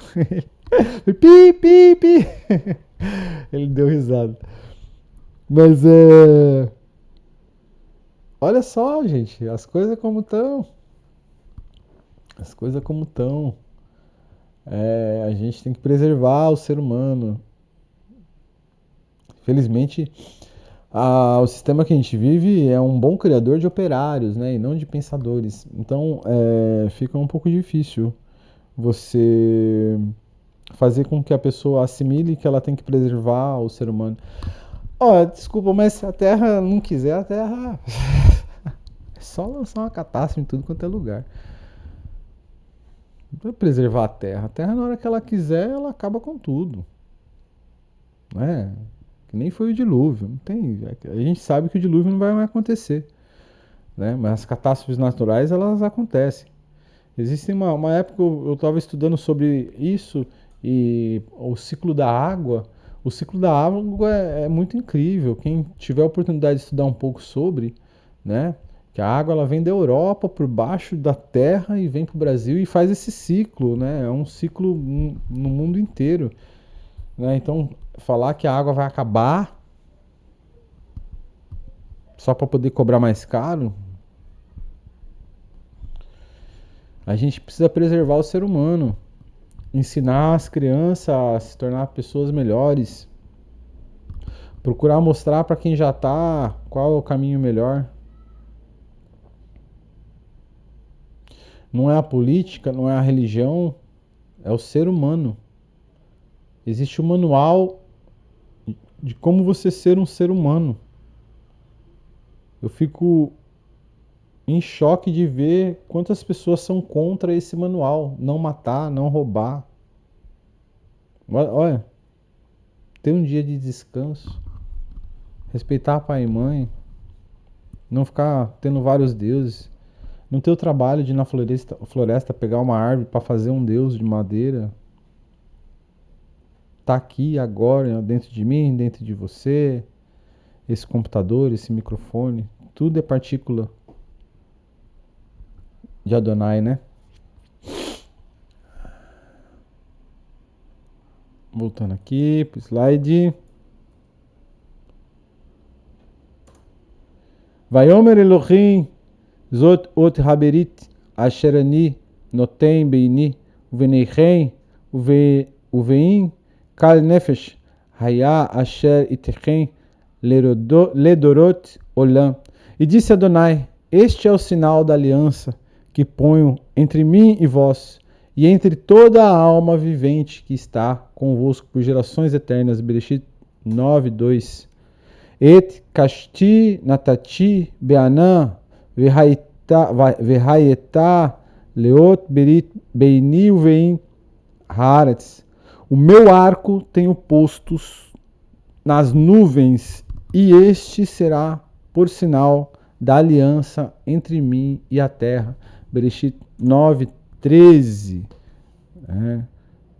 Pi, pi, pi. Ele deu risada. Mas olha só, gente, as coisas como estão. As coisas como estão. A gente tem que preservar o ser humano. Felizmente, o sistema que a gente vive é um bom criador de operários, né, e não de pensadores. Então, fica um pouco difícil você fazer com que a pessoa assimile que ela tem que preservar o ser humano. Desculpa, mas se a Terra não quiser, a Terra é só lançar uma catástrofe em tudo quanto é lugar. Não vai preservar a Terra. A Terra, na hora que ela quiser, ela acaba com tudo. Não é? Que nem foi o dilúvio. Não tem, a gente sabe que o dilúvio não vai mais acontecer, né? Mas as catástrofes naturais, elas acontecem. Existe uma época eu estava estudando sobre isso e o ciclo da água. O ciclo da água é muito incrível. Quem tiver a oportunidade de estudar um pouco sobre, né? Que a água ela vem da Europa por baixo da terra e vem para o Brasil e faz esse ciclo, né? É um ciclo no mundo inteiro, né? Então, falar que a água vai acabar só para poder cobrar mais caro, a gente precisa preservar o ser humano, ensinar as crianças a se tornar pessoas melhores, procurar mostrar para quem já está qual é o caminho melhor. Não é a política, não é a religião, é o ser humano. Existe um manual de como você ser um ser humano. Eu fico em choque de ver quantas pessoas são contra esse manual. Não matar, não roubar. Olha, ter um dia de descanso, respeitar pai e mãe, não ficar tendo vários deuses, não ter o trabalho de ir na floresta pegar uma árvore para fazer um deus de madeira. Tá aqui agora, dentro de mim, dentro de você, esse computador, esse microfone, tudo é partícula de Adonai, né? Voltando aqui pro slide. Vayomer Elohim Zot ot haberit asher ani noten beini uveneichem uvein kal nefesh haya asher itechem ledorot olam. E disse Adonai: este é o sinal da aliança que ponho entre mim e vós, e entre toda a alma vivente que está convosco por gerações eternas. Bereshit 9:2. Et kashti natati beanã vehayeta leot berit beini uvein haaretz. O meu arco tenho postos nas nuvens, e este será por sinal da aliança entre mim e a terra. Bereshit 9:13.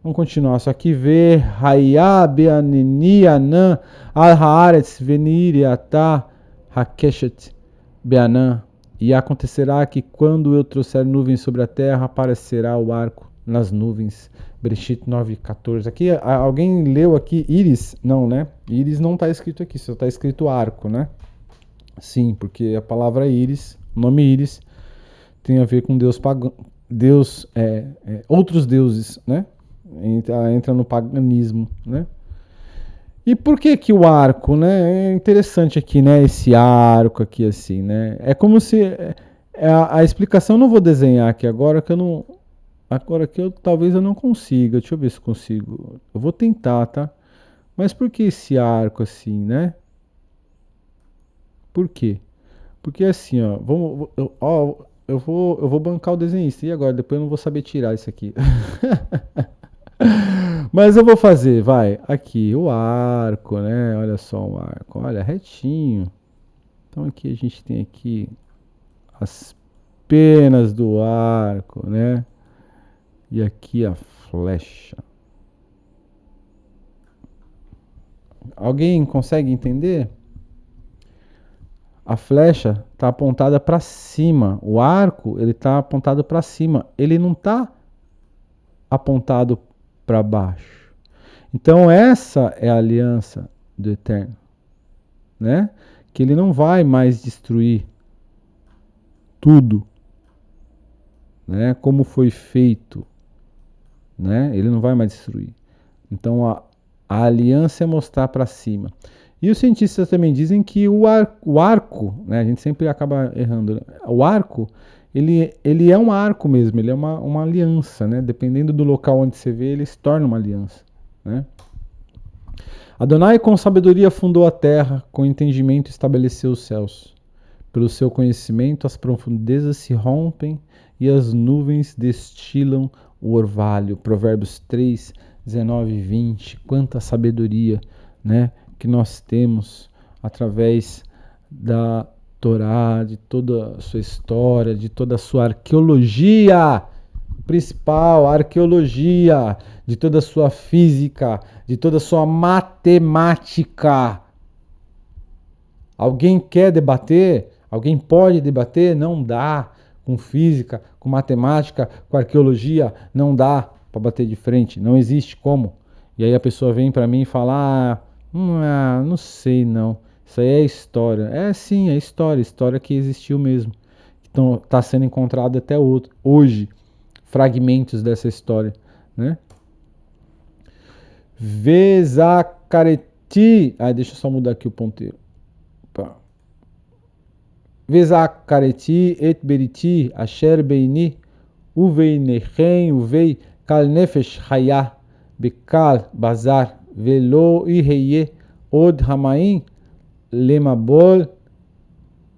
Vamos continuar. Só que ver Hayá Beaneni Anã Al Haaretz Venir Atá Hakeshet Beanã. E acontecerá que quando eu trouxer nuvens sobre a terra, aparecerá o arco nas nuvens. Bereshit 9:14. Aqui alguém leu aqui íris? Não, né? Íris não está escrito aqui, só está escrito arco, né? Sim, porque a palavra íris, o nome íris, tem a ver com Deus pagão, outros deuses, né? Entra no paganismo, né? E por que que o arco, né? É interessante aqui, né? Esse arco aqui, assim, né? É como se a explicação eu não vou desenhar aqui agora, que eu não, agora que talvez eu não consiga. Deixa eu ver se consigo. Eu vou tentar, tá? Mas por que esse arco assim, né? Por quê? Porque assim, ó, eu vou bancar o desenhista. E agora? Depois eu não vou saber tirar isso aqui. Mas eu vou fazer, vai. Aqui, o arco, né? Olha só o arco. Olha, retinho. Então aqui a gente tem aqui as penas do arco, né? E aqui a flecha. Alguém consegue entender? A flecha está apontada para cima. O arco, ele está apontado para cima. Ele não está apontado para baixo. Então essa é a aliança do Eterno, né? Que ele não vai mais destruir tudo, né? Como foi feito, né? Ele não vai mais destruir. Então a aliança é mostrar para cima. E os cientistas também dizem que o arco, né? A gente sempre acaba errando. Né? O arco, ele é um arco mesmo, ele é uma aliança, né? Dependendo do local onde você vê, ele se torna uma aliança, né? Adonai com sabedoria fundou a terra, com entendimento estabeleceu os céus. Pelo seu conhecimento as profundezas se rompem e as nuvens destilam o orvalho. Provérbios 3, 19 e 20. Quanta sabedoria, né, que nós temos através da Torá, de toda a sua história, de toda a sua arqueologia principal, a arqueologia, de toda a sua física, de toda a sua matemática. Alguém quer debater? Alguém pode debater? Não dá. Com física, com matemática, com arqueologia, não dá para bater de frente. Não existe como. E aí a pessoa vem para mim e fala: não sei não. Isso aí é história. É sim, é história. História que existiu mesmo. Então está sendo encontrado até hoje fragmentos dessa história, né? Vezakareti. Deixa eu só mudar aqui o ponteiro. Vezakareti et beriti asher beini uvei nechem uvei kal nefesh haya bekal bazar velo iheye od hamaim lemabol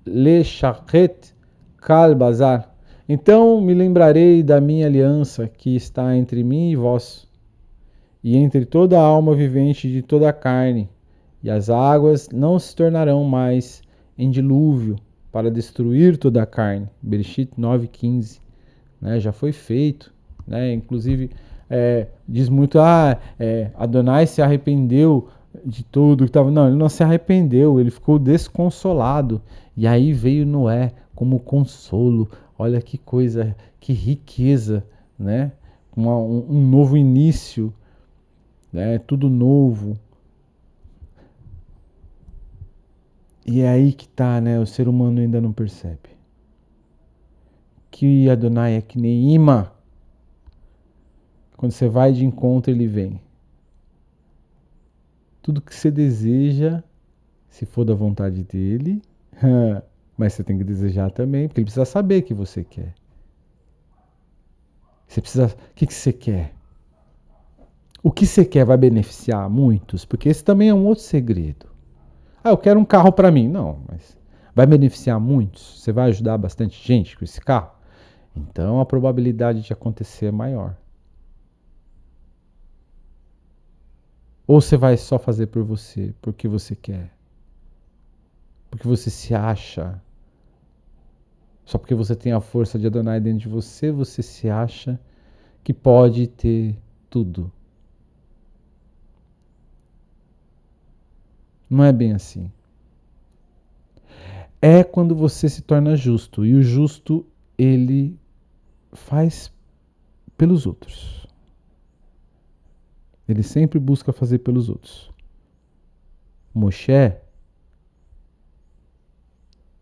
leshachet kal bazar. Então me lembrarei da minha aliança que está entre mim e vós, e entre toda a alma vivente de toda a carne, e as águas não se tornarão mais em dilúvio para destruir toda a carne. Bereshit 9:15, né? Já foi feito, né? Inclusive diz muito, Adonai se arrependeu de tudo que estava. Não, ele não se arrependeu, ele ficou desconsolado. E aí veio Noé como consolo. Olha que coisa, que riqueza, né? Um novo início, né? Tudo novo. E é aí que tá, né? O ser humano ainda não percebe. Que Adonai é que nem imã. Quando você vai de encontro, ele vem. Tudo que você deseja, se for da vontade dele, mas você tem que desejar também, porque ele precisa saber o que você quer. Você precisa. O que você quer? O que você quer vai beneficiar muitos, porque esse também é um outro segredo. Eu quero um carro para mim. Não, mas vai beneficiar muitos? Você vai ajudar bastante gente com esse carro? Então a probabilidade de acontecer é maior. Ou você vai só fazer por você, porque você quer? Porque você se acha? Só porque você tem a força de Adonai dentro de você, você se acha que pode ter tudo. Não é bem assim. É quando você se torna justo. E o justo, ele faz pelos outros. Ele sempre busca fazer pelos outros. Moshe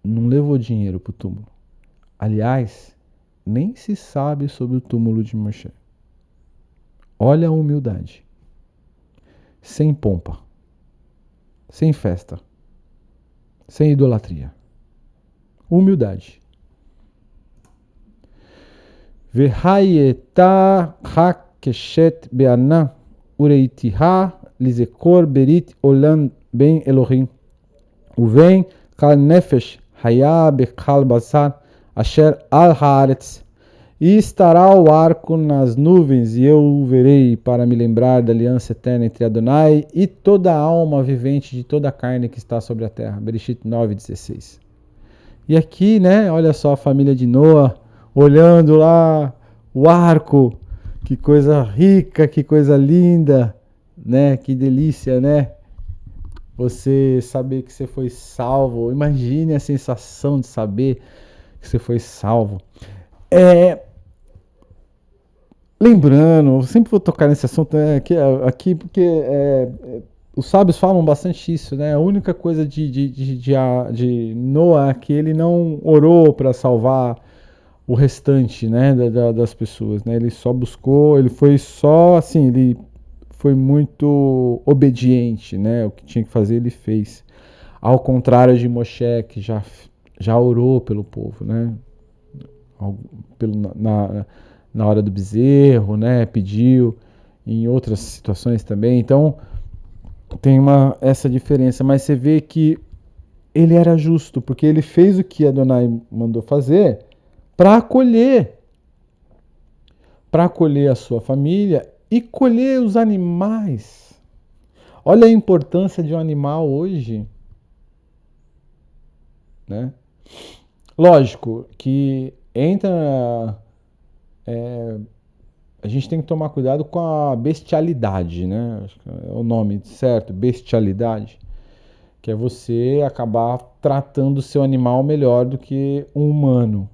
não levou dinheiro para o túmulo. Aliás, nem se sabe sobre o túmulo de Moshe. Olha a humildade. Sem pompa. Sem festa. Sem idolatria. Humildade. V'hayeta hakeshet be'ana ureitiha lizekor berit olam ben Elohim. Uven kal nefesh haya bekal basar asher al haaretz. E estará o arco nas nuvens, e eu o verei para me lembrar da aliança eterna entre Adonai e toda a alma vivente de toda a carne que está sobre a terra. Bereshit 9:16. E aqui, né, olha só a família de Noa, olhando lá o arco, que coisa rica, que coisa linda, né, que delícia, né? Você saber que você foi salvo, imagine a sensação de saber que você foi salvo. Lembrando, eu sempre vou tocar nesse assunto aqui porque os sábios falam bastante isso, né? A única coisa de Noah é que ele não orou para salvar o restante, né, das pessoas, né? Ele só buscou, ele foi só assim, ele foi muito obediente, né? O que tinha que fazer ele fez. Ao contrário de Moshe, que já orou pelo povo, né? Na hora do bezerro, né? Pediu, em outras situações também. Então, tem essa diferença, mas você vê que ele era justo, porque ele fez o que Adonai mandou fazer para acolher a sua família e colher os animais. Olha a importância de um animal hoje, né? Lógico que entra a gente tem que tomar cuidado com a bestialidade, né? Acho que é o nome certo, bestialidade, que é você acabar tratando o seu animal melhor do que um humano.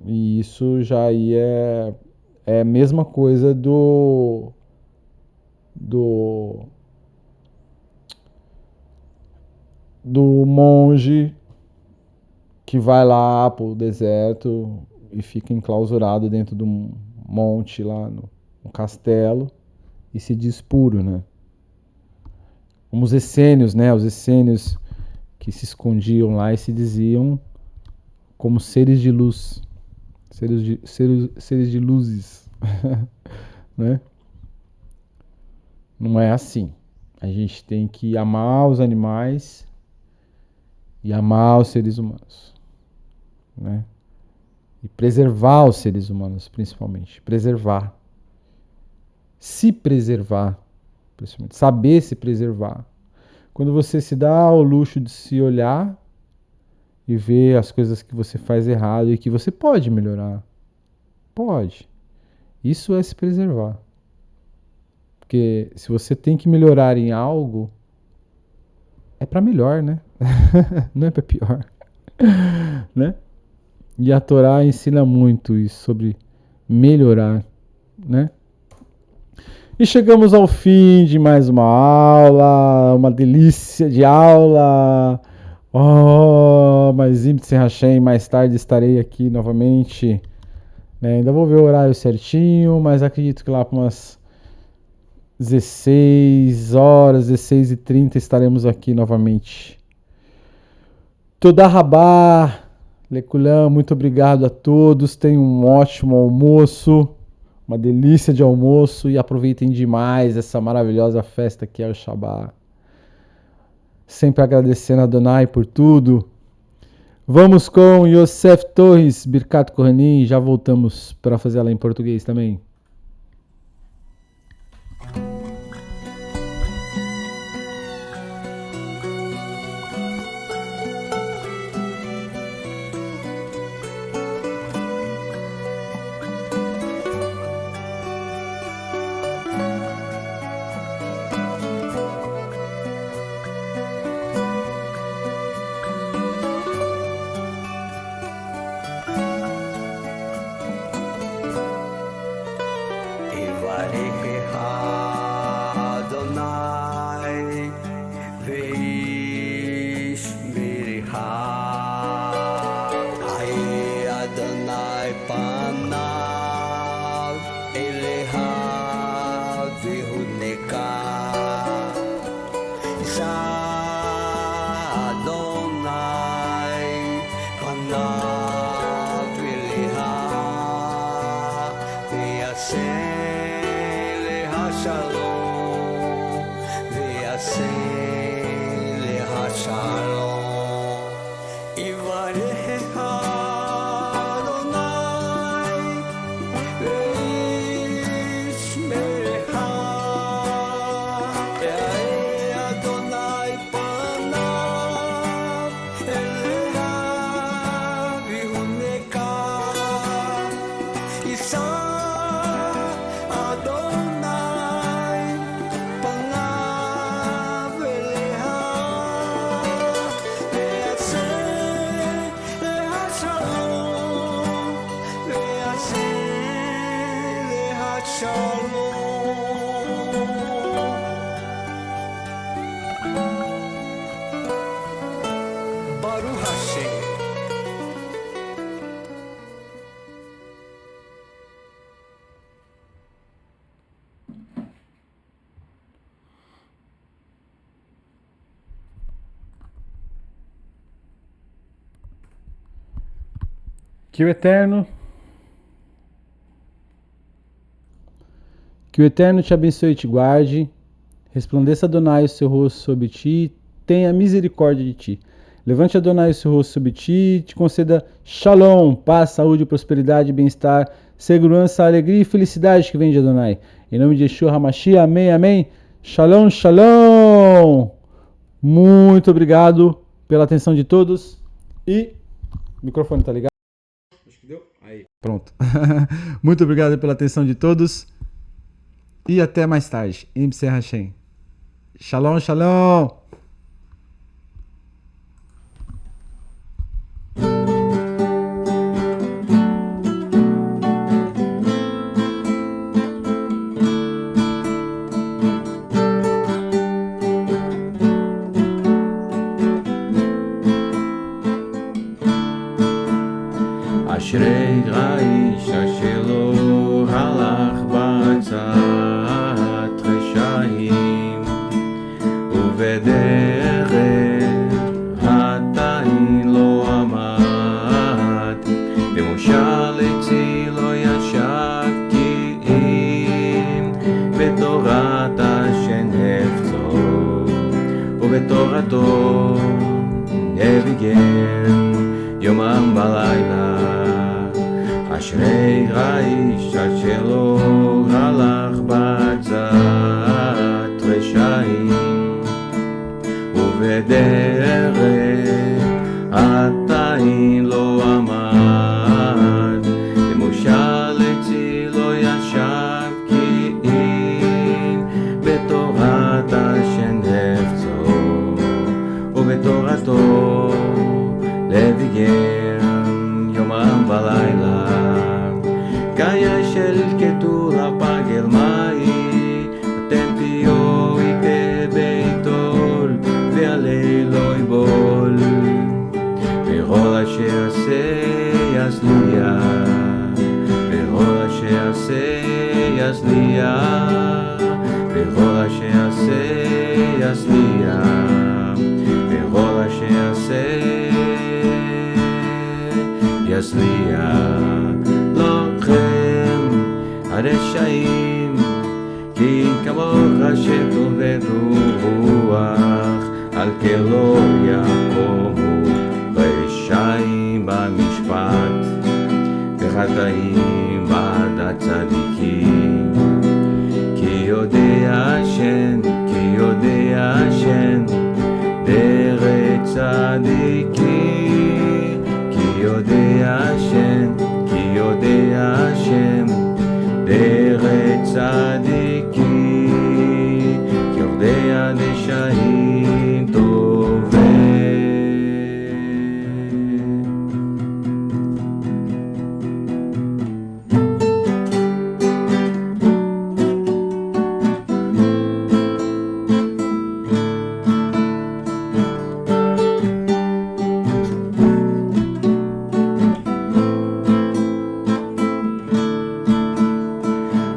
E isso já aí é a mesma coisa do monge que vai lá pro deserto e fica enclausurado dentro de um monte lá no castelo e se diz puro, né? Como os essênios, né? Os essênios que se escondiam lá e se diziam como seres de luz, seres de luzes, né? Não é assim. A gente tem que amar os animais e amar os seres humanos, né? E preservar os seres humanos, principalmente. Preservar. Se preservar, principalmente. Saber se preservar. Quando você se dá ao luxo de se olhar e ver as coisas que você faz errado e que você pode melhorar. Pode. Isso é se preservar. Porque se você tem que melhorar em algo, é para melhor, né? Não é para pior. Né? E a Torá ensina muito isso sobre melhorar, né? E chegamos ao fim de mais uma aula, uma delícia de aula. Oh, mas Imtse Hashem, mais tarde estarei aqui novamente. Né? Ainda vou ver o horário certinho, mas acredito que lá para umas 16 horas, 16h30 estaremos aqui novamente. Toda Rabá, Leculam, muito obrigado a todos. Tenham um ótimo almoço, uma delícia de almoço e aproveitem demais essa maravilhosa festa que é o Shabbat. Sempre agradecendo a Adonai por tudo. Vamos com Yosef Torres, Birkat Kohanim, já voltamos para fazer ela em português também. Shalom, Que o Eterno te abençoe e te guarde, resplandeça Adonai o seu rosto sobre ti, tenha misericórdia de ti. Levante Adonai o seu rosto sobre ti, te conceda shalom, paz, saúde, prosperidade, bem-estar, segurança, alegria e felicidade que vem de Adonai. Em nome de Yeshua HaMashiach, amém, amém. Shalom, shalom. Muito obrigado pela atenção de todos e... O microfone tá ligado? Acho que deu. Aí. Pronto. Muito obrigado pela atenção de todos. E até mais tarde. Im Ser Hashem. Shalom, shalom. אשרי האיש אשר לא הלך בעצת רשעים ובדרך חטאים לא עמד במושל עצי לא ישב כי אם בתורת השם חפצו ובתורתו נביגן יומם בלילה אשרי האיש אשר לא הלך בעצת רשעים ובדרך חטאים לא עמד במושל עצי לא ישב כי אם בתורת השם חפצו ובתורתו לביגן יומם בלילה קיה של כתוב הפגל מאי אתם תהיו איתי ביתול והליל לא יבול וכל אשר עשה יצליח וכל אשר עשה יצליח וכל אשר עשה יצליח וכל אשר עשה יצליח לכם הרשעים כי כמוך שטוב ורוח על כלא יקומו רשעים במשפט וחטאים בעד הצדיקים כי יודע השם דרך צדיקים כי יודע השם דרך צדיקים יורדי הנשעים טובים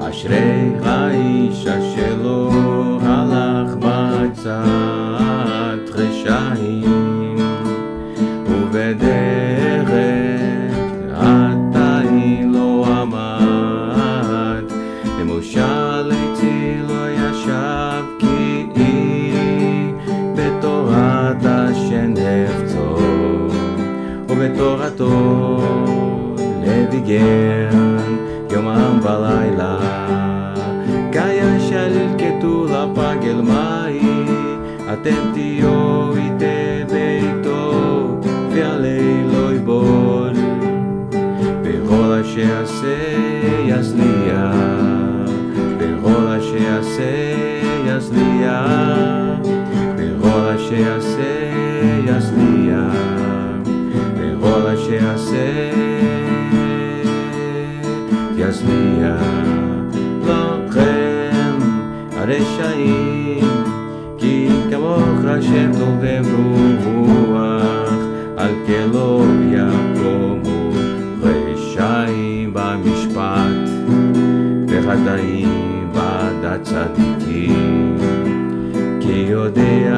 אשרי האיש אשר לא הלך בעצת רשעים ובדרך חטאים לא עמד במושל עצי לא ישב כי אם בתורת השם חפצו ובתורתו לביגן יומם בלילה קיה של כתוב לפגל מאי אתם תהיו איתי ביתו והליל לא יבול וכל אשר עשה יצליח וכל אשר עשה יצליח וכל אשר עשה יצליח וכל אשר עשה יצליח לכם הרשעים כי כמוך השם טוב ורוח על כלא יקומו רשעים במשפט וחטאים בעד הצדיקים כי יודע